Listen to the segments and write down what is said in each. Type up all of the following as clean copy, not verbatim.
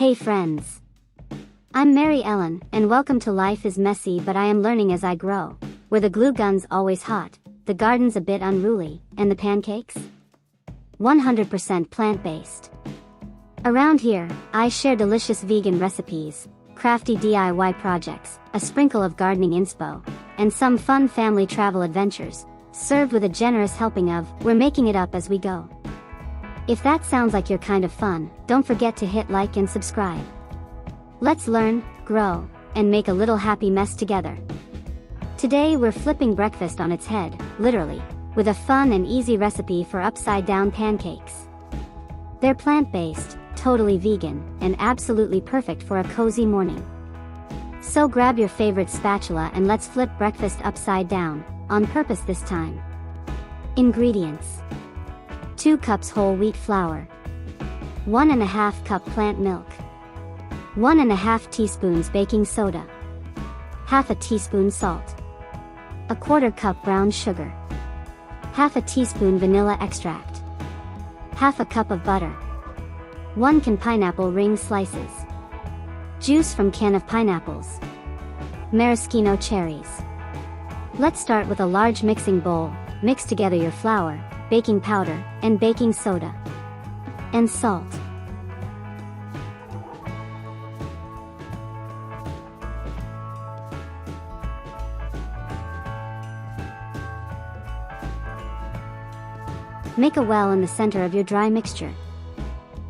Hey friends! I'm Mary Ellen, and welcome to Life is Messy but I am Learning as I Grow, where the glue gun's always hot, the garden's a bit unruly, and the pancakes? 100% plant-based. Around here, I share delicious vegan recipes, crafty DIY projects, a sprinkle of gardening inspo, and some fun family travel adventures, served with a generous helping of, we're making it up as we go. If that sounds like your kind of fun, don't forget to hit like and subscribe. Let's learn, grow, and make a little happy mess together. Today we're flipping breakfast on its head, literally, with a fun and easy recipe for upside-down pancakes. They're plant-based, totally vegan, and absolutely perfect for a cozy morning. So grab your favorite spatula and let's flip breakfast upside down, on purpose this time. Ingredients: 2 cups whole wheat flour, 1½ cup plant milk, 1½ teaspoons baking soda, ½ teaspoon salt, 1/4 cup brown sugar, ½ teaspoon vanilla extract, ½ cup of butter, 1 can pineapple ring slices, juice from can of pineapples, maraschino cherries. Let's start with a large mixing bowl. Mix together your flour, baking powder, and baking soda, and salt. Make a well in the center of your dry mixture.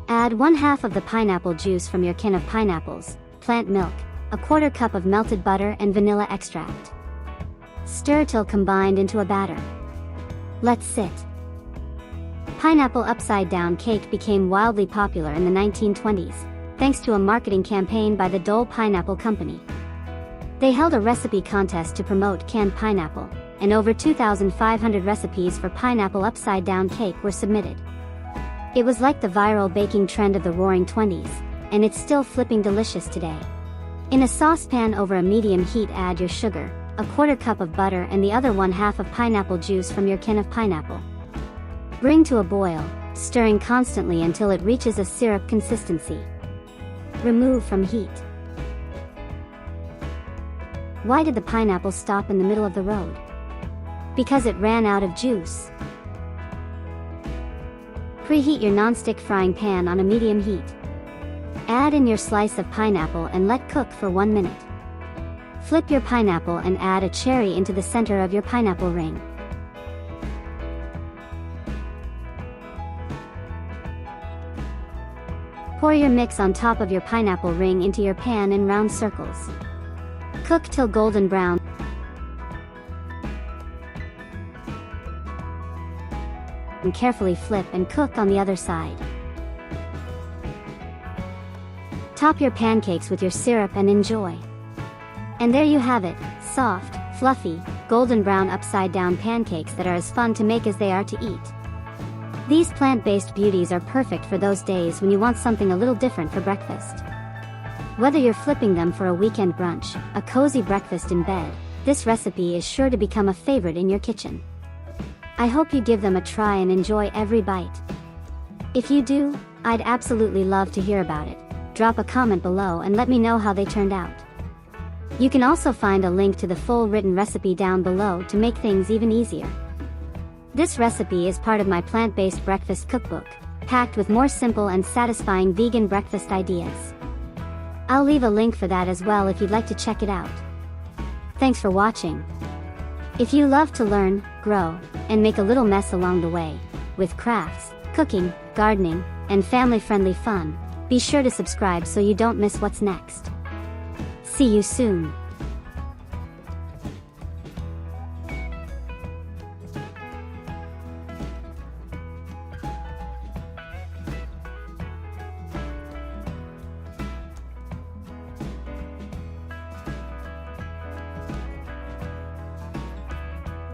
Add 1/2 of the pineapple juice from your can of pineapples, plant milk, 1/4 cup of melted butter and vanilla extract. Stir till combined into a batter. Let's sit. Pineapple upside-down cake became wildly popular in the 1920s, thanks to a marketing campaign by the Dole Pineapple Company. They held a recipe contest to promote canned pineapple, and over 2,500 recipes for pineapple upside-down cake were submitted. It was like the viral baking trend of the Roaring '20s, and it's still flipping delicious today. In a saucepan over a medium heat, add your sugar, 1/4 cup of butter and the other 1/2 of pineapple juice from your can of pineapple. Bring to a boil, stirring constantly until it reaches a syrup consistency. Remove from heat. Why did the pineapple stop in the middle of the road? Because it ran out of juice. Preheat your non-stick frying pan on a medium heat. Add in your slice of pineapple and let cook for 1 minute. Flip your pineapple and add a cherry into the center of your pineapple ring. Pour your mix on top of your pineapple ring into your pan in round circles. Cook till golden brown. And carefully flip and cook on the other side. Top your pancakes with your syrup and enjoy. And there you have it, soft, fluffy, golden brown upside-down pancakes that are as fun to make as they are to eat. These plant-based beauties are perfect for those days when you want something a little different for breakfast. Whether you're flipping them for a weekend brunch, a cozy breakfast in bed, this recipe is sure to become a favorite in your kitchen. I hope you give them a try and enjoy every bite. If you do, I'd absolutely love to hear about it. Drop a comment below and let me know how they turned out. You can also find a link to the full written recipe down below to make things even easier. This recipe is part of my plant-based breakfast cookbook, packed with more simple and satisfying vegan breakfast ideas. I'll leave a link for that as well if you'd like to check it out. Thanks for watching. If you love to learn, grow, and make a little mess along the way, with crafts, cooking, gardening, and family-friendly fun, be sure to subscribe so you don't miss what's next. See you soon.